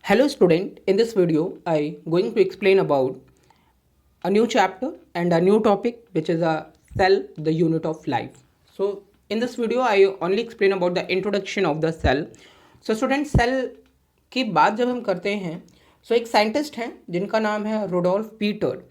Hello student, in this video I going to explain about a new chapter and a new topic which is a cell, the unit of life. So in this video I only explain about the introduction of the cell. So student cell की बात जब हम करते हैं एक scientist हैं जिनका नाम है रुडोल्फ पीटर,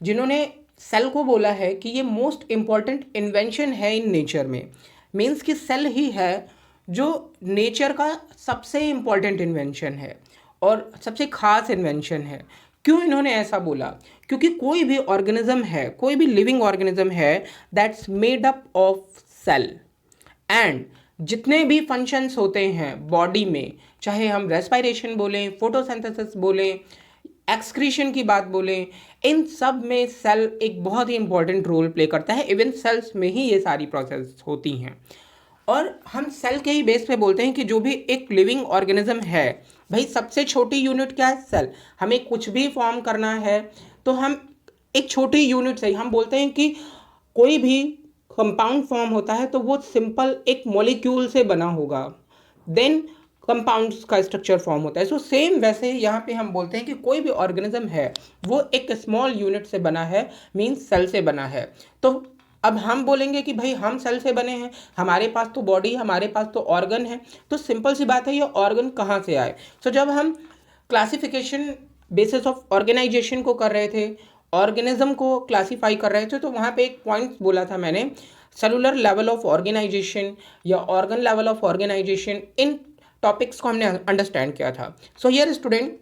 जिन्होंने सेल को बोला है कि ये मोस्ट इम्पॉर्टेंट इन्वेंशन है इन नेचर में। मीन्स कि सेल ही है जो नेचर का सबसे इम्पॉर्टेंट इन्वेंशन है और सबसे ख़ास इन्वेंशन है। क्यों इन्होंने ऐसा बोला? क्योंकि कोई भी ऑर्गेनिज्म है, कोई भी लिविंग ऑर्गेनिज्म है that's made up of cell, and जितने भी फंक्शंस होते हैं बॉडी में, चाहे हम रेस्पिरेशन बोलें, फोटोसिंथेसिस बोलें, एक्सक्रीशन की बात बोलें, इन सब में सेल एक बहुत ही इंपॉर्टेंट रोल प्ले करता है। इवन सेल्स में ही ये सारी प्रोसेस होती हैं और हम सेल के ही बेस पे बोलते हैं कि जो भी एक लिविंग ऑर्गेनिज्म है, भाई सबसे छोटी यूनिट क्या है? सेल। हमें कुछ भी फॉर्म करना है तो हम एक छोटी यूनिट से हम बोलते हैं कि कोई भी कंपाउंड फॉर्म होता है तो वो सिंपल एक मॉलिक्यूल से बना होगा, देन कंपाउंड्स का स्ट्रक्चर फॉर्म होता है। सो सेम वैसे यहाँ पे हम बोलते हैं कि कोई भी ऑर्गेनिज्म है वो एक स्मॉल यूनिट से बना है, मीन्स सेल से बना है। तो अब हम बोलेंगे कि भाई हम सेल से बने हैं, हमारे पास तो बॉडी, हमारे पास तो ऑर्गन है, तो सिंपल सी बात है ये ऑर्गन कहाँ से आए। जब हम क्लासिफिकेशन बेसिस ऑफ ऑर्गेनाइजेशन को कर रहे थे, ऑर्गेनिज्म को क्लासीफाई कर रहे थे, तो वहाँ पे एक पॉइंट बोला था मैंने, cellular level of organisation or organ level of organisation. इन टॉपिक्स को हमने अंडरस्टैंड किया था। सो हियर स्टूडेंट,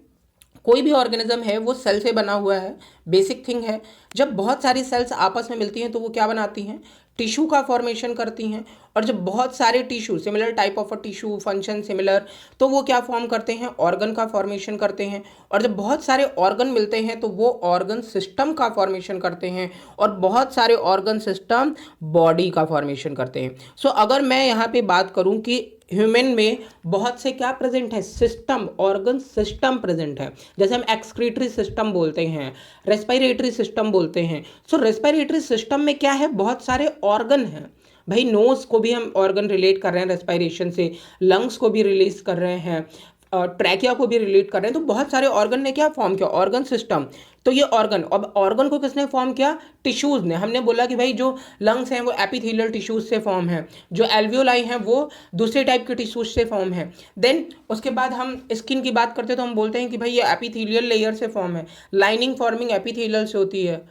कोई भी ऑर्गेनिज्म है वो सेल से बना हुआ है, बेसिक थिंग है। जब बहुत सारी सेल्स आपस में मिलती हैं तो वो क्या बनाती हैं? टिश्यू का फॉर्मेशन करती हैं। और जब बहुत सारे tissue, similar type of a tissue, function similar, तो वो क्या फॉर्म करते हैं? ऑर्गन का फॉर्मेशन करते हैं। और जब बहुत सारे ऑर्गन मिलते हैं तो वो ऑर्गन सिस्टम का फॉर्मेशन करते हैं, और बहुत सारे ऑर्गन सिस्टम बॉडी का फॉर्मेशन करते हैं। अगर मैं यहाँ पे बात करूँ कि ह्यूमन में बहुत से क्या प्रेजेंट है? सिस्टम, ऑर्गन सिस्टम प्रेजेंट है। जैसे हम एक्सक्रीटरी सिस्टम बोलते हैं, रेस्पिरेटरी सिस्टम बोलते हैं। रेस्पिरेटरी सिस्टम में क्या है? बहुत सारे ऑर्गन हैं। भाई नोज को भी हम ऑर्गन रिलेट कर रहे हैं रेस्पिरेशन से, लंग्स को भी रिलीज कर रहे हैं, ट्रैकिया को भी रिलेट कर रहे हैं। तो बहुत सारे ऑर्गन ने क्या फॉर्म किया? Organ system. तो ये ऑर्गन, अब ऑर्गन को किसने फॉर्म किया? टिश्यूज ने। हमने बोला कि भाई जो लंग्स हैं वो एपिथेलियल टिश्यूज से फॉर्म है, जो एल्वियोलाई हैं वो दूसरे टाइप के टिश्यूज से फॉर्म है। देन उसके बाद हम स्किन की बात करते हैं तो हम बोलते हैं कि भाई ये एपिथेलियल लेयर से फॉर्म है, लाइनिंग फॉर्मिंग एपिथेलियल से होती है,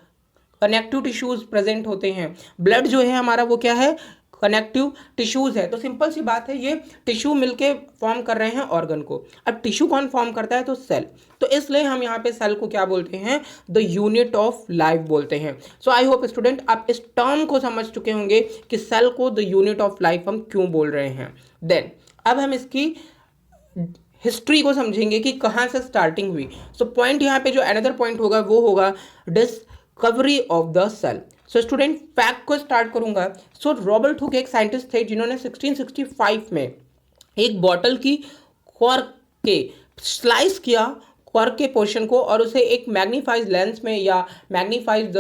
कनेक्टिव टिश्यूज प्रेजेंट होते हैं। ब्लड जो है हमारा वो क्या है? कनेक्टिव टिश्यूज है। तो सिंपल सी बात है, ये टिश्यू मिलके फॉर्म कर रहे हैं ऑर्गन को। अब टिश्यू कौन फॉर्म करता है? तो सेल। तो इसलिए हम यहाँ पे सेल को क्या बोलते हैं? द यूनिट ऑफ लाइफ बोलते हैं। आई होप स्टूडेंट आप इस टर्म को समझ चुके होंगे कि सेल को द यूनिट ऑफ लाइफ हम क्यों बोल रहे हैं। देन अब हम इसकी हिस्ट्री को समझेंगे कि कहाँ से स्टार्टिंग हुई। पॉइंट यहाँ पे जो अनदर पॉइंट होगा वो होगा discovery of the cell. Student fact को स्टार्ट करूंगा। रॉबर्ट हुक एक साइंटिस्ट थे जिन्होंने 1665 में एक बॉटल की कॉर्क के स्लाइस किया, कॉर्क के पोर्शन को, और उसे एक मैग्नीफाइज लेंस में या मैग्नीफाइज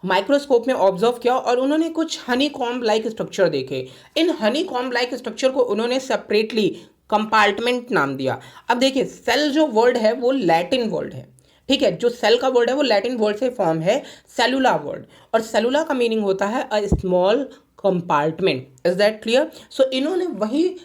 माइक्रोस्कोप में ऑब्जर्व किया, और उन्होंने कुछ हनी कॉम्ब लाइक स्ट्रक्चर देखे। इन हनी कॉम्ब लाइक स्ट्रक्चर को उन्होंने सेपरेटली कंपार्टमेंट नाम दिया। अब देखिए, सेल जो वर्ड है वो लैटिन वर्ड है, ठीक है। जो सेल का वर्ड है वो लैटिन वर्ड से फॉर्म है, सेलुला वर्ड, और सेलुला का मीनिंग होता है a small compartment. Is that clear? इन्होंने वही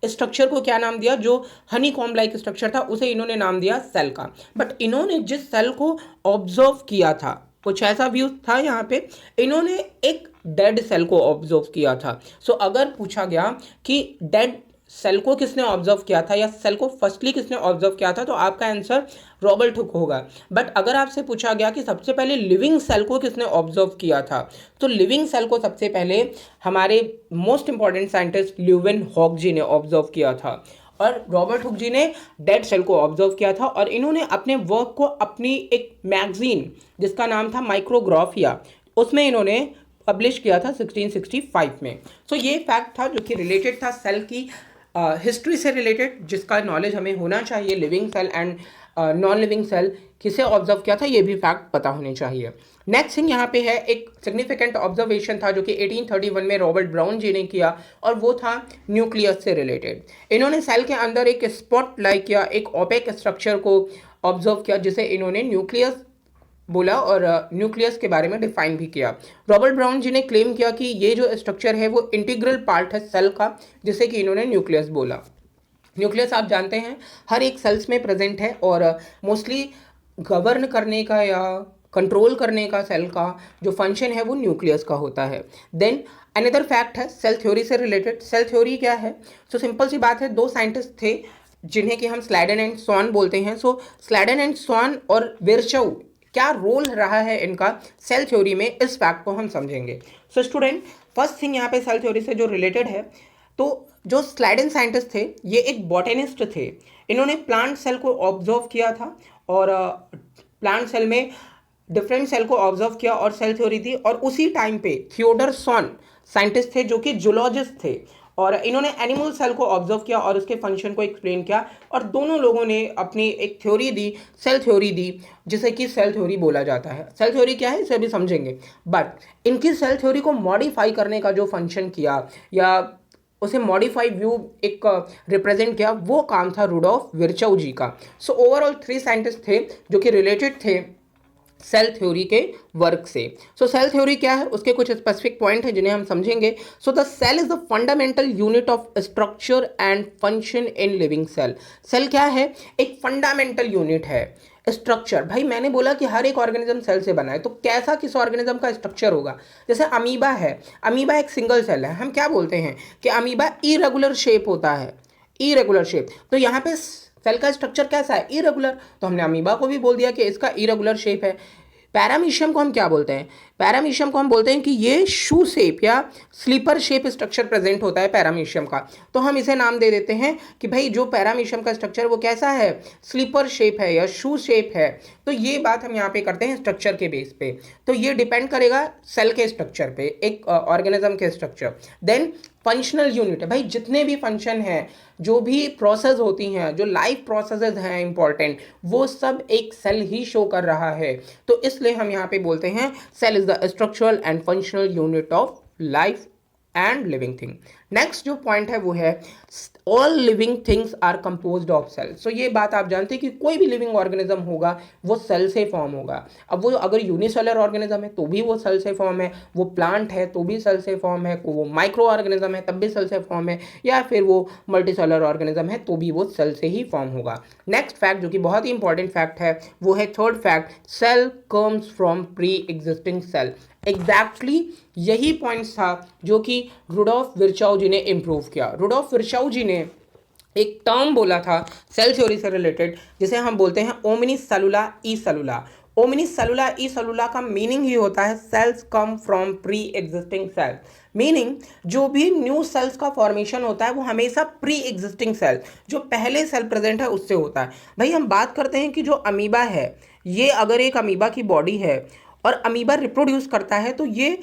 स्ट्रक्चर को क्या नाम दिया? जो हनी कॉम्ब लाइक स्ट्रक्चर था उसे इन्होंने नाम दिया सेल का। बट इन्होंने जिस सेल को ऑब्जर्व किया था, कुछ ऐसा व्यू था यहाँ पे, इन्होंने एक डेड सेल को ऑब्जर्व किया था। अगर पूछा गया कि डेड सेल को किसने ऑब्जर्व किया था या सेल को फर्स्टली किसने ऑब्जर्व किया था, तो आपका आंसर रॉबर्ट हुक होगा। बट अगर आपसे पूछा गया कि सबसे पहले लिविंग सेल को किसने ऑब्जर्व किया था, तो लिविंग सेल को सबसे पहले हमारे most important scientist Leeuwenhoek ji ने ऑब्जर्व किया था, और रॉबर्ट हुक जी ने डेड सेल को ऑब्जर्व किया था। और इन्होंने अपने वर्क को अपनी एक मैगजीन जिसका नाम था माइक्रोग्राफिया, उसमें इन्होंने पब्लिश किया था 1665 में। ये फैक्ट था जो कि रिलेटेड था सेल की हिस्ट्री से रिलेटेड जिसका नॉलेज हमें होना चाहिए, living cell and non living cell किसे ऑब्जर्व किया था ये भी फैक्ट पता होने चाहिए। नेक्स्ट थिंग यहाँ पे है एक सिग्निफिकेंट ऑब्जर्वेशन था जो कि 1831 में रॉबर्ट ब्राउन जी ने किया और वो था न्यूक्लियस से रिलेटेड। इन्होंने सेल के अंदर एक स्पॉट लाइक या एक ओपेक स्ट्रक्चर को ऑब्जर्व किया जिसे इन्होंने न्यूक्लियस बोला और न्यूक्लियस के बारे में डिफाइन भी किया। रॉबर्ट ब्राउन जी ने क्लेम किया कि ये जो स्ट्रक्चर है वो इंटीग्रल पार्ट है सेल का, जिसे कि इन्होंने न्यूक्लियस बोला। न्यूक्लियस आप जानते हैं हर एक सेल्स में प्रेजेंट है और मोस्टली गवर्न करने का या कंट्रोल करने का सेल का जो फंक्शन है वो न्यूक्लियस का होता है। देन अनदर फैक्ट है सेल थ्योरी से रिलेटेड। सेल थ्योरी क्या है? सो सिंपल सी बात है, दो साइंटिस्ट थे जिन्हें कि हम स्लाइडन एंड स्वान बोलते हैं। सो स्लाइडन एंड स्वान और विर्चोव क्या रोल रहा है इनका सेल थ्योरी में, इस फैक्ट को हम समझेंगे। सो स्टूडेंट, फर्स्ट थिंग यहाँ पे सेल थ्योरी से जो रिलेटेड है, तो जो स्लाइडन साइंटिस्ट थे ये एक बॉटेनिस्ट थे। इन्होंने प्लांट सेल को ऑब्जर्व किया था और प्लांट सेल में डिफरेंट सेल को ऑब्जर्व किया और सेल थ्योरी दी। और उसी टाइम पे थियोडर सॉन साइंटिस्ट थे जो कि जूलॉजिस्ट थे और इन्होंने एनिमल सेल को ऑब्जर्व किया और उसके फंक्शन को एक्सप्लेन किया और दोनों लोगों ने अपनी एक थ्योरी दी, सेल थ्योरी दी, जिसे कि सेल थ्योरी बोला जाता है। सेल थ्योरी क्या है इसे भी समझेंगे, बट इनकी सेल थ्योरी को मॉडिफाई करने का जो फंक्शन किया या उसे मॉडिफाई व्यू एक रिप्रेजेंट किया वो काम था रुडोल्फ विर्चोव जी का। सो ओवरऑल 3 साइंटिस्ट थे जो कि रिलेटेड थे सेल थ्योरी के वर्क से। सो सेल थ्योरी क्या है उसके कुछ स्पेसिफिक पॉइंट हैं जिन्हें हम समझेंगे। So the cell is the fundamental unit of structure and function in living cell. Cell क्या है? एक फंडामेंटल यूनिट है। स्ट्रक्चर, भाई मैंने बोला कि हर एक ऑर्गेनिज्म सेल से बना है, तो कैसा किस ऑर्गेनिज्म का स्ट्रक्चर होगा? जैसे अमीबा है, अमीबा एक सिंगल सेल है, हम क्या बोलते हैं कि अमीबा इरेगुलर शेप होता है, इरेगुलर शेप। तो यहाँ पे सेल का स्ट्रक्चर कैसा है? इरेगुलर। तो हमने अमीबा को भी बोल दिया कि इसका इरेगुलर शेप है। पैरामीशियम को हम क्या बोलते हैं? पैरामीशियम को हम बोलते हैं कि ये शू शेप या स्लीपर शेप स्ट्रक्चर प्रेजेंट होता है पैरामीशियम का। तो हम इसे नाम दे देते हैं कि भाई जो पैरामीशियम का स्ट्रक्चर वो कैसा है? स्लीपर शेप है या शू शेप है। तो ये बात हम यहाँ पे करते हैं स्ट्रक्चर के बेस पे। तो ये डिपेंड करेगा सेल के स्ट्रक्चर पे, एक ऑर्गेनिज्म के स्ट्रक्चर। देन फंक्शनल यूनिट है, भाई जितने भी फंक्शन हैं, जो भी प्रोसेस होती हैं, जो लाइफ प्रोसेसेस हैं इंपॉर्टेंट, वो सब एक सेल ही शो कर रहा है। तो इसलिए हम यहाँ पे बोलते हैं cell is the structural and functional unit of life and living thing. Next जो पॉइंट है वो है all living things are composed of cell. So ये बात आप जानते हैं कि कोई भी लिविंग ऑर्गेनिज्म होगा वो सेल से फॉर्म होगा। अब वो अगर यूनिसेलर ऑर्गेनिज्म है तो भी वो सेल से फॉर्म है, वो प्लांट है तो भी सेल से फॉर्म है, वो माइक्रो ऑर्गेनिज्म है तब भी सेल से फॉर्म है, या फिर वो मल्टीसेलर ऑर्गेनिज्म है तो भी वो सेल से ही फॉर्म होगा। नेक्स्ट फैक्ट जो कि बहुत ही इंपॉर्टेंट फैक्ट है वो है third fact, cell comes from pre existing cell. Exactly यही पॉइंट्स था जो कि रुडोल्फ विर्चोव जी ने इंप्रूव किया। रुडोल्फ विर्चोव जी ने एक टर्म बोला था सेल थ्योरी से रिलेटेड जिसे हम बोलते हैं ओमनी सेलुला ई सेलुला। ओमनी सेलुला ई सेलुला का मीनिंग ही होता है cells come from pre existing cell. Meaning जो भी न्यू सेल्स का फॉर्मेशन होता है वो हमेशा प्री एग्जिस्टिंग सेल, जो पहले सेल प्रेजेंट है उससे होता है। भाई हम बात करते हैं कि जो अमीबा है, ये अगर एक अमीबा की बॉडी है और अमीबा रिप्रोड्यूस करता है तो ये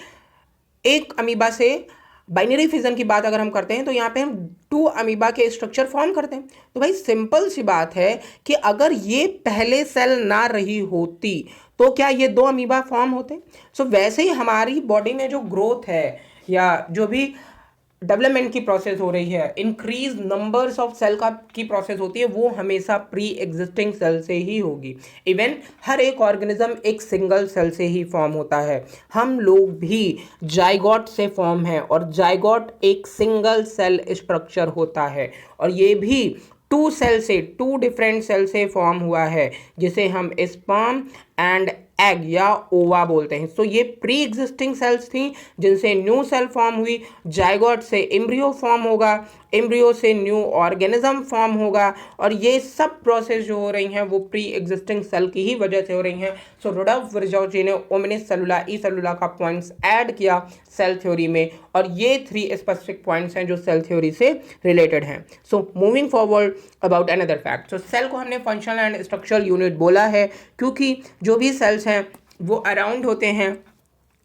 एक अमीबा से बाइनरी फिजन की बात अगर हम करते हैं तो यहाँ पे हम 2 अमीबा के स्ट्रक्चर फॉर्म करते हैं। तो भाई सिंपल सी बात है कि अगर ये पहले सेल ना रही होती तो क्या ये 2 अमीबा फॉर्म होते? सो वैसे ही हमारी बॉडी में जो ग्रोथ है या जो भी डेवलपमेंट की प्रोसेस हो रही है, इंक्रीज नंबर्स ऑफ सेल का की प्रोसेस होती है, वो हमेशा प्री एग्जिस्टिंग सेल से ही होगी। इवन हर एक ऑर्गेनिज्म एक सिंगल सेल से ही फॉर्म होता है। हम लोग भी जाइगोट से फॉर्म है और जाइगोट एक सिंगल सेल स्ट्रक्चर होता है और ये भी 2 सेल से, 2 डिफरेंट सेल से फॉर्म हुआ है जिसे हम स्पर्म एंड एग या ओवा बोलते हैं। सो ये प्री एग्जिस्टिंग सेल्स थी जिनसे न्यू सेल फॉर्म हुई, जाइगोट से एम्ब्रियो फॉर्म होगा, एम्ब्रियो से न्यू ऑर्गेनिज्म फॉर्म होगा और ये सब प्रोसेस जो हो रही हैं वो प्री एग्जिस्टिंग सेल की ही वजह से हो रही हैं। सो रुडोल्फ विर्चोव जी ने ओमनी सेलुला ई सेलुला का पॉइंट्स ऐड किया सेल थ्योरी में और ये 3 स्पेसिफिक पॉइंट्स हैं जो सेल थ्योरी से रिलेटेड हैं। So moving forward about another fact. So cell को हमने फंक्शनल एंड स्ट्रक्चरल यूनिट बोला है क्योंकि जो भी सेल्स हैं वो अराउंड होते हैं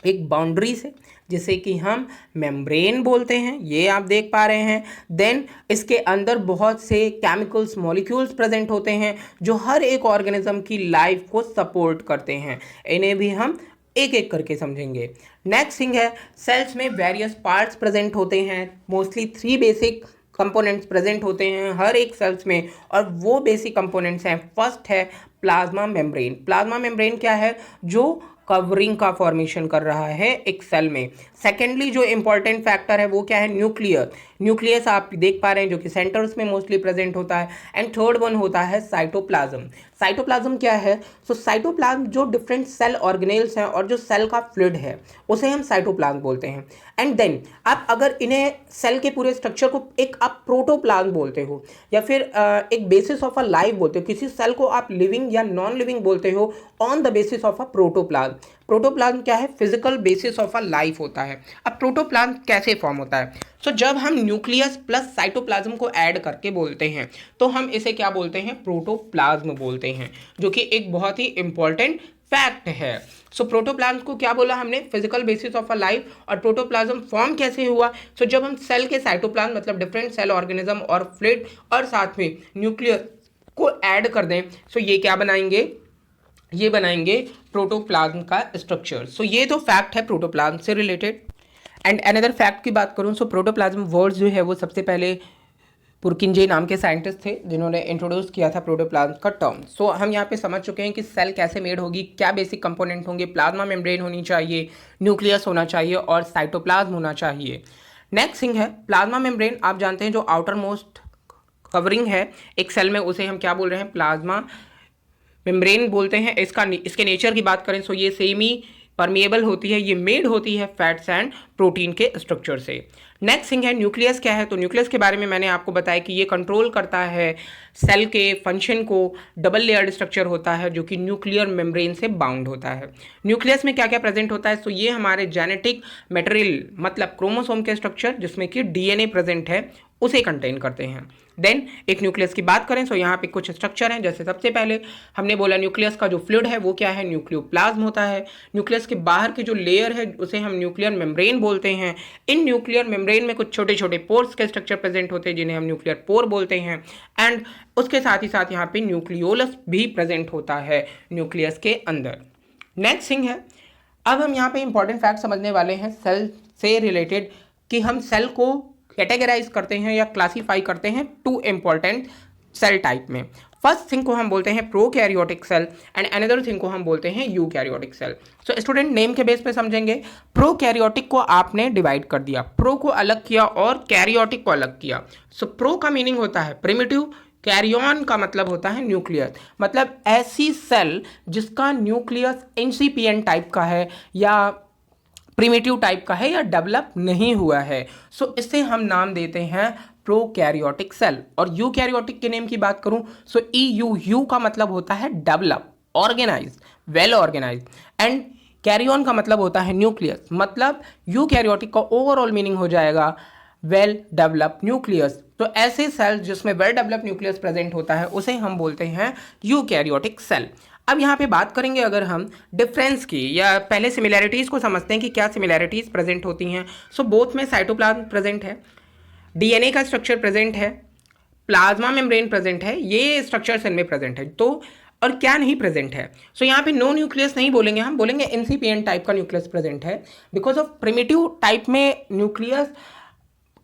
एक बाउंड्री से, जिसे कि हम मेम्ब्रेन बोलते हैं, ये आप देख पा रहे हैं। देन इसके अंदर बहुत से केमिकल्स मॉलिक्यूल्स प्रेजेंट होते हैं जो हर एक ऑर्गेनिज्म की लाइफ को सपोर्ट करते हैं। इन्हें भी हम एक एक करके समझेंगे। नेक्स्ट थिंग है, सेल्स में वेरियस पार्ट्स प्रेजेंट होते हैं। मोस्टली 3 बेसिक कंपोनेंट्स प्रेजेंट होते हैं हर एक सेल्स में, और वो बेसिक कंपोनेंट्स हैं, फर्स्ट है प्लाज्मा मेम्ब्रेन। प्लाज्मा मेम्ब्रेन क्या है? जो कवरिंग का फॉर्मेशन कर रहा है एक सेल में। सेकेंडली जो इंपॉर्टेंट फैक्टर है वो क्या है? न्यूक्लियस। न्यूक्लियस आप देख पा रहे हैं जो कि सेंटर्स में मोस्टली प्रेजेंट होता है। एंड थर्ड वन होता है साइटोप्लाज्म। साइटोप्लाज्म क्या है? सो साइटोप्लाज्म जो डिफरेंट सेल ऑर्गेनेल्स हैं और जो सेल का फ्लूइड है उसे हम साइटोप्लाज्म बोलते हैं। एंड देन आप अगर इन्हें सेल के पूरे स्ट्रक्चर को एक आप प्रोटोप्लाज्म बोलते हो, या फिर एक बेसिस ऑफ अ लाइफ बोलते हो, किसी सेल को आप लिविंग या नॉन लिविंग बोलते हो on the basis of a protoplasm. Protoplasm क्या है? Physical basis of a life होता है। अब प्रोटोप्लाज्म कैसे फॉर्म होता है? सो जब हम न्यूक्लियस प्लस साइटोप्लाज्म को ऐड करके बोलते हैं तो हम इसे क्या बोलते हैं? प्रोटोप्लाज्म बोलते हैं, जो कि एक बहुत ही इंपॉर्टेंट फैक्ट है। सो प्रोटोप्लाज्म को क्या बोला हमने? Physical basis of a life. और प्रोटोप्लाज्म फॉर्म कैसे हुआ? सो जब हम सेल के साइटोप्लाज्म मतलब डिफरेंट सेल ऑर्गेनिज्म और फ्लूइड और साथ में न्यूक्लियस को ऐड कर दें, सो ये क्या बनाएंगे? ये बनाएंगे प्रोटोप्लाज्म का स्ट्रक्चर। सो ये तो फैक्ट है प्रोटोप्लाज्म से रिलेटेड। एंड अनदर फैक्ट की बात करूं, सो प्रोटोप्लाज्म वर्ड जो है वो सबसे पहले पुरकिंजे नाम के साइंटिस्ट थे जिन्होंने इंट्रोड्यूस किया था प्रोटोप्लाज्म का टर्म। सो हम यहाँ पे समझ चुके हैं कि सेल कैसे मेड होगी, क्या बेसिक कंपोनेंट होंगे। प्लाज्मा मेम्ब्रेन होनी चाहिए, न्यूक्लियस होना चाहिए और साइटोप्लाज्म होना चाहिए। नेक्स्ट थिंग है प्लाज्मा मेम्ब्रेन। आप जानते हैं जो आउटर मोस्ट कवरिंग है एक सेल में उसे हम क्या बोल रहे हैं? प्लाज्मा मेम्ब्रेन बोलते हैं। इसके नेचर की बात करें सो ये सेमी परमिएबल होती है, ये मेड होती है फैट्स एंड प्रोटीन के स्ट्रक्चर से। नेक्स्ट थिंग है न्यूक्लियस क्या है? तो न्यूक्लियस के बारे में मैंने आपको बताया कि ये कंट्रोल करता है सेल के फंक्शन को। डबल लेयर्ड स्ट्रक्चर होता है जो कि न्यूक्लियर मेम्ब्रेन से बाउंड होता है। न्यूक्लियस में क्या क्या प्रेजेंट होता है? सो ये हमारे जेनेटिक मटेरियल मतलब क्रोमोसोम के स्ट्रक्चर जिसमें कि डीएनए प्रेजेंट है उसे कंटेन करते हैं। देन एक न्यूक्लियस की बात करें सो यहाँ पे कुछ स्ट्रक्चर हैं। जैसे सबसे पहले हमने बोला न्यूक्लियस का जो फ्लूइड है वो क्या है? न्यूक्लियोप्लाज्म होता है। न्यूक्लियस के बाहर की जो लेयर है उसे हम न्यूक्लियर मेम्ब्रेन बोलते हैं। इन न्यूक्लियर मेम्ब्रेन में कुछ छोटे छोटे पोर्स के स्ट्रक्चर प्रेजेंट होते हैं जिन्हें हम न्यूक्लियर पोर बोलते हैं। एंड उसके साथ ही साथ यहाँ पे न्यूक्लियोलस भी प्रेजेंट होता है न्यूक्लियस के अंदर। नेक्स्ट थिंग है, अब हम यहाँ पे इंपॉर्टेंट फैक्ट समझने वाले हैं सेल से रिलेटेड कि हम सेल को कैटेगराइज करते हैं या क्लासीफाई करते हैं 2 इंपॉर्टेंट सेल टाइप में। फर्स्ट थिंग को हम बोलते हैं prokaryotic cell and another thing को हम बोलते हैं eukaryotic cell. So student name के बेस पे समझेंगे। प्रोकैरियोटिक को आपने डिवाइड कर दिया, प्रो को अलग किया और कैरियोटिक को अलग किया। सो प्रो का मीनिंग होता है प्रिमिटिव, कैरियन का मतलब होता है न्यूक्लियस, मतलब ऐसी सेल जिसका न्यूक्लियस इंसिपिएंट टाइप का है या प्रिमिटिव टाइप का है या डेवलप नहीं हुआ है। सो इसे हम नाम देते हैं प्रोकैरियोटिक सेल। और यूकैरियोटिक के नेम की बात करूं सो यू का मतलब होता है develop, organise, well organise. And karyon का मतलब होता है न्यूक्लियस, मतलब यूकैरियोटिक का ओवरऑल मीनिंग हो जाएगा वेल डेवलप न्यूक्लियस। तो ऐसे सेल जिसमें वेल डेवलप न्यूक्लियस प्रेजेंट होता है उसे हम बोलते हैं यूकैरियोटिक सेल। अब यहाँ पे बात करेंगे अगर हम डिफरेंस की, या पहले सिमिलैरिटीज़ को समझते हैं कि क्या सिमिलैरिटीज़ प्रेजेंट होती हैं। सो बोथ में साइटोप्लाज्म प्रेजेंट है, डीएनए का स्ट्रक्चर प्रेजेंट है, प्लाज्मा मेम्ब्रेन प्रेजेंट है, ये स्ट्रक्चर्स इनमें प्रेजेंट है। तो और क्या नहीं प्रेजेंट है? सो यहाँ पे नो न्यूक्लियस नहीं बोलेंगे, हम बोलेंगे इंसिपिएंट टाइप का न्यूक्लियस प्रेजेंट है। बिकॉज ऑफ प्रिमिटिव टाइप में न्यूक्लियस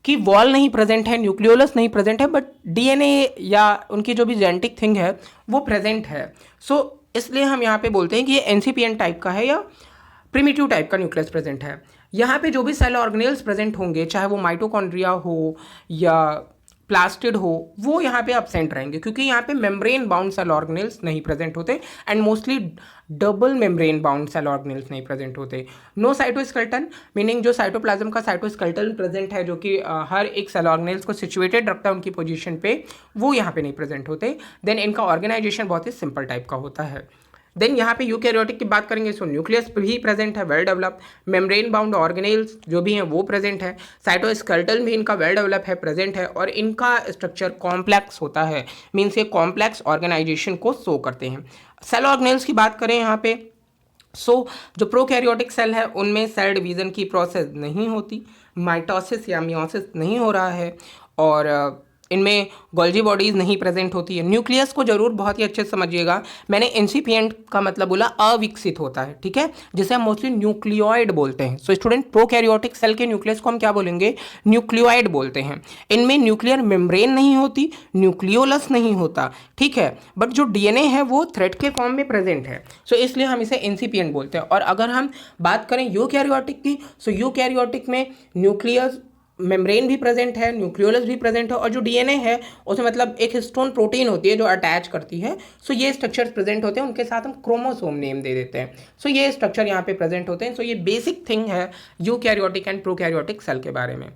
की वॉल नहीं प्रेजेंट है, न्यूक्लियोलस नहीं प्रेजेंट है, बट डीएनए या उनकी जो भी जेनेटिक थिंग है वो प्रेजेंट है। सो इसलिए हम यहाँ पे बोलते हैं कि ये एनसीपीएन टाइप का है या प्रिमिटिव टाइप का न्यूक्लियस प्रेजेंट है। यहाँ पे जो भी सेल ऑर्गेनेल्स प्रेजेंट होंगे, चाहे वो माइटोकॉन्ड्रिया हो या प्लास्टिड हो, वो यहाँ पे एब्सेंट रहेंगे क्योंकि यहाँ पे मेम्ब्रेन बाउंड सेल ऑर्गेनेल्स नहीं प्रेजेंट होते and mostly double membrane bound cell organelles नहीं प्रेजेंट होते। नो साइटोस्केलेटन मीनिंग जो साइटोप्लाज्म का साइटोस्केलेटन प्रेजेंट है जो कि हर एक सेल ऑर्गेनेल्स को सिचुएटेड रखता है उनकी पोजीशन पे, वो यहाँ पे नहीं प्रेजेंट होते। देन इनका ऑर्गेनाइजेशन बहुत ही सिंपल टाइप का होता है। देन यहाँ पे यूकैरियोटिक की बात करेंगे सो न्यूक्लियस भी प्रेजेंट है, well develop, membrane bound organelles जो भी हैं वो प्रेजेंट है, साइटोस्केलेटन भी इनका वेल डेवलप है, प्रेजेंट है, और इनका स्ट्रक्चर कॉम्प्लेक्स होता है, मीन्स ये कॉम्प्लेक्स ऑर्गेनाइजेशन को शो करते हैं। सेल ऑर्गेनेल्स की बात करें यहाँ पे जो प्रोकैरियोटिक सेल है उनमें सेल डिवीज़न की प्रोसेस नहीं होती, माइटोसिस या मियोसिस नहीं हो रहा है, और इनमें गोल्जी बॉडीज़ नहीं प्रेजेंट होती है। न्यूक्लियस को जरूर बहुत ही अच्छे से समझिएगा, मैंने इंसिपिएंट का मतलब बोला अविकसित होता है, ठीक है, जिसे हम मोस्टली न्यूक्लियोइड बोलते हैं। सो स्टूडेंट, प्रोकैरियोटिक सेल के न्यूक्लियस को हम क्या बोलेंगे? न्यूक्लियोइड बोलते हैं। इनमें न्यूक्लियर मेम्ब्रेन नहीं होती, न्यूक्लियोलस नहीं होता, ठीक है, बट जो डीएनए है वो थ्रेड के फॉर्म में प्रेजेंट है। सो इसलिए हम इसे इंसिपिएंट बोलते हैं। और अगर हम बात करें यूकैरियोटिक की, सो यूकैरियोटिक में न्यूक्लियस मेम्ब्रेन भी प्रेजेंट है, न्यूक्लियोलस भी प्रेजेंट है, और जो डीएनए है उसमें मतलब एक हिस्टोन प्रोटीन होती है जो अटैच करती है। सो ये स्ट्रक्चर्स प्रेजेंट होते हैं, उनके साथ हम क्रोमोसोम नेम दे देते हैं। सो ये स्ट्रक्चर यहाँ पे प्रेजेंट होते हैं। सो ये बेसिक थिंग है यूकैरियोटिक एंड प्रोकैरियोटिक सेल के बारे में।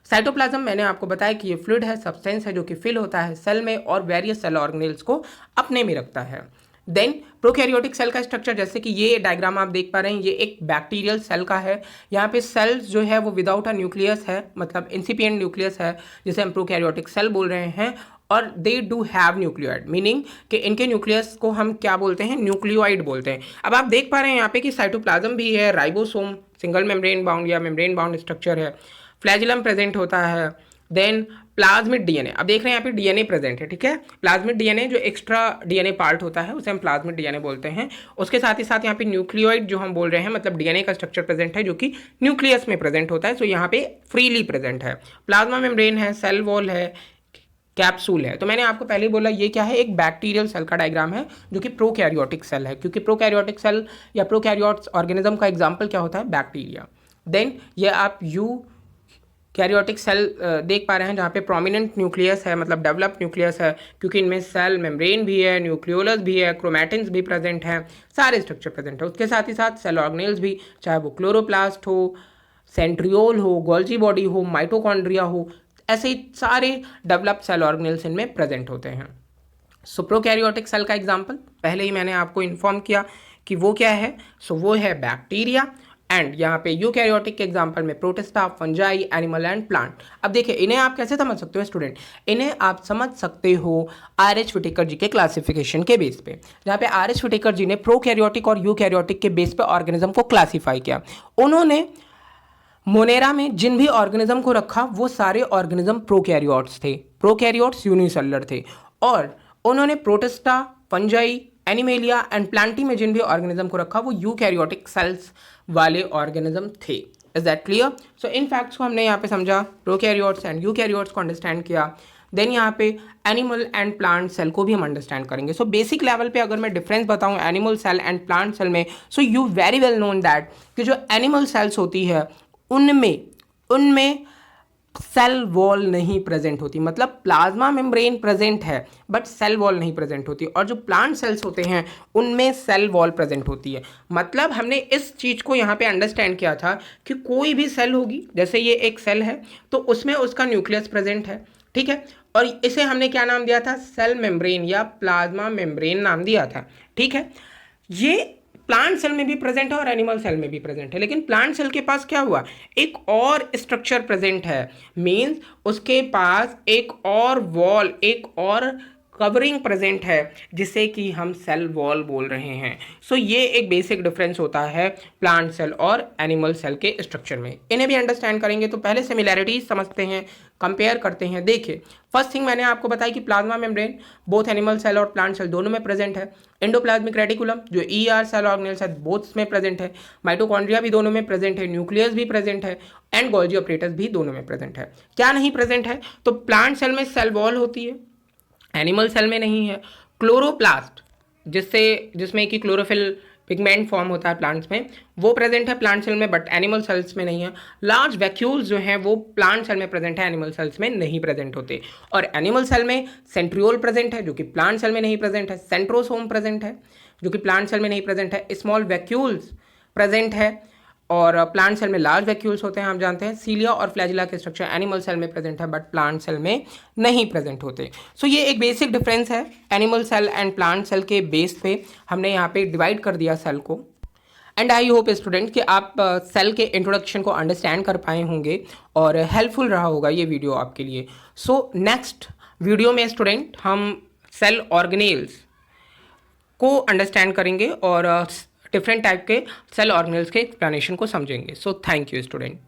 साइटोप्लाज्म मैंने आपको बताया कि ये फ्लूइड है, सब्सटेंस है जो कि फिल होता है सेल में और वेरियस सेल ऑर्गेनेल्स को अपने में रखता है। देन प्रोकैरियोटिक सेल का स्ट्रक्चर, जैसे कि ये डायग्राम आप देख पा रहे हैं, ये एक बैक्टीरियल सेल का है। यहाँ पे सेल्स जो है वो विदाउट अ न्यूक्लियस है, मतलब इंसिपिएंट न्यूक्लियस है, जिसे हम प्रोकैरियोटिक सेल बोल रहे हैं। और they do have nucleoid, meaning कि इनके न्यूक्लियस को हम क्या बोलते हैं? न्यूक्लियोइड बोलते हैं। अब आप देख पा रहे हैं यहाँ पे कि साइटोप्लाज्म भी है, राइबोसोम सिंगल मेम्ब्रेन बाउंड या मेम्ब्रेन बाउंड स्ट्रक्चर है, फ्लैजिलम प्रेजेंट होता है, देन प्लाज्मिड डीएनए, अब देख रहे हैं यहाँ पे डीएनए प्रेजेंट है, ठीक है। प्लाज्मिड डीएनए जो एक्स्ट्रा डीएनए पार्ट होता है उसे हम प्लाज्मिड डीएनए बोलते हैं। उसके साथ ही साथ यहाँ पे न्यूक्लियोइड जो हम बोल रहे हैं, मतलब डीएनए का स्ट्रक्चर प्रेजेंट है जो कि न्यूक्लियस में प्रेजेंट होता है। सो यहाँ पे फ्रीली प्रेजेंट है। प्लाज्मा मेम्ब्रेन है, सेल वॉल है, कैप्सूल है। तो मैंने आपको पहले ही बोला ये क्या है? एक बैक्टीरियल सेल का डायग्राम है जो कि प्रोकैरियोटिक सेल है, क्योंकि प्रोकैरियोटिक सेल या प्रोकैरियोट्स ऑर्गेनिज्म का एग्जाम्पल क्या होता है? बैक्टीरिया। देन ये आप कैरियोटिक सेल देख पा रहे हैं जहाँ पे प्रोमिनेंट न्यूक्लियस है, मतलब डेवलप्ड न्यूक्लियस है, क्योंकि इनमें सेल मेम्ब्रेन भी है, न्यूक्लियोलस भी है, क्रोमैटिन्स भी प्रेजेंट हैं, सारे स्ट्रक्चर प्रेजेंट है। उसके साथ ही साथ सेल ऑर्गेनेल्स भी, चाहे वो क्लोरोप्लास्ट हो, सेंट्रियोल हो, गोल्जी बॉडी हो, माइटोकॉन्ड्रिया हो, ऐसे ही सारे डेवलप्ड सेल ऑर्गेनेल्स इनमें प्रेजेंट होते हैं। सो प्रोकैरियोटिक सेल का एग्जाम्पल पहले ही मैंने आपको इन्फॉर्म किया कि वो क्या है। सो वो है बैक्टीरिया। एंड यहाँ पे यूकैरियोटिक के एग्जाम्पल में protista, fungi, animal and plant. अब देखिए इन्हें आप कैसे समझ सकते हो स्टूडेंट? इन्हें आप समझ सकते हो आर.एच. व्हिटेकर जी के क्लासिफिकेशन के बेस पे, जहाँ पे आर.एच. व्हिटेकर जी ने प्रोकैरियोटिक और यूकैरियोटिक के बेस पे ऑर्गेनिज्म को क्लासीफाई किया। उन्होंने मोनेरा में जिन भी ऑर्गेनिज्म को रखा वो सारे ऑर्गेनिज्म प्रोकैरियोट्स थे, प्रोकैरियोट्स यूनिसेलुलर थे। और उन्होंने protista, fungi, animalia and Plantae में जिन भी ऑर्गेनिज्म को रखा वो यूकैरियोटिक सेल्स वाले ऑर्गेनिज्म थे। Is that clear? So in facts को हमने यहाँ पे समझा, प्रोकैरियोट्स एंड यूकैरियोट्स को अंडरस्टैंड किया। देन यहाँ पे एनिमल एंड प्लांट सेल को भी हम अंडरस्टैंड करेंगे। सो बेसिक लेवल पे अगर मैं डिफरेंस बताऊँ animal cell and plant cell में, so you very well known that कि जो एनिमल सेल्स होती है उनमें सेल वॉल नहीं प्रेजेंट होती, मतलब प्लाज्मा मेम्ब्रेन प्रेजेंट है बट सेल वॉल नहीं प्रेजेंट होती। और जो प्लांट सेल्स होते हैं उनमें सेल वॉल प्रेजेंट होती है। मतलब हमने इस चीज़ को यहाँ पे अंडरस्टैंड किया था कि कोई भी सेल होगी, जैसे ये एक सेल है तो उसमें उसका न्यूक्लियस प्रेजेंट है, ठीक है, और इसे हमने क्या नाम दिया था? सेल मेम्ब्रेन या प्लाज्मा मेम्ब्रेन नाम दिया था, ठीक है। ये प्लांट सेल में भी प्रेजेंट है और एनिमल सेल में भी प्रेजेंट है, लेकिन प्लांट सेल के पास क्या हुआ? एक और स्ट्रक्चर प्रेजेंट है, मींस उसके पास एक और वॉल, एक और कवरिंग प्रेजेंट है जिसे कि हम सेल वॉल बोल रहे हैं। सो ये एक बेसिक डिफरेंस होता है प्लांट सेल और एनिमल सेल के स्ट्रक्चर में। इन्हें भी अंडरस्टैंड करेंगे तो पहले सिमिलैरिटीज समझते हैं, कंपेयर करते हैं। देखिए फर्स्ट थिंग मैंने आपको बताया कि plasma membrane both animal cell और प्लांट सेल दोनों में प्रेजेंट है। एंडोप्लाज्मिक रेटिकुलम जो ER सेल ऑर्गेनेल्स है बोथ में प्रेजेंट है। माइटोकॉन्ड्रिया भी दोनों में प्रेजेंट है, न्यूक्लियस भी प्रेजेंट है एंड गोल्जी ऑपरेटर्स भी दोनों में प्रेजेंट है। क्या नहीं प्रेजेंट है? तो प्लांट सेल में सेल वॉल होती है, एनिमल सेल में नहीं है। क्लोरोप्लास्ट जिसमें कि क्लोरोफिल पिगमेंट फॉर्म होता है प्लांट्स में, वो प्रेजेंट है प्लांट सेल में बट एनिमल सेल्स में नहीं है। लार्ज वैक्यूल्स जो हैं वो प्लांट सेल में प्रेजेंट है, एनिमल सेल्स में नहीं प्रेजेंट होते। और एनिमल सेल में सेंट्रियोल प्रेजेंट है जो कि प्लांट सेल में नहीं प्रेजेंट है। सेंट्रोसोम प्रेजेंट है जो कि प्लांट सेल में नहीं प्रेजेंट है। स्मॉल वैक्यूल्स प्रेजेंट है और प्लांट सेल में लार्ज वैक्यूल्स होते हैं, हम जानते हैं। सीलिया और फ्लैजिला के स्ट्रक्चर एनिमल सेल में प्रेजेंट है बट प्लांट सेल में नहीं प्रेजेंट होते। सो ये एक बेसिक डिफरेंस है animal cell and plant cell के बेस पे हमने यहाँ पे डिवाइड कर दिया सेल को। एंड आई होप स्टूडेंट कि आप सेल के इंट्रोडक्शन को अंडरस्टैंड कर पाए होंगे और हेल्पफुल रहा होगा ये वीडियो आपके लिए। सो नेक्स्ट वीडियो में स्टूडेंट हम सेल ऑर्गेनेल्स को अंडरस्टैंड करेंगे और डिफरेंट टाइप के सेल ऑर्गेनल्स के एक्सप्लेनेशन को समझेंगे. So thank you student.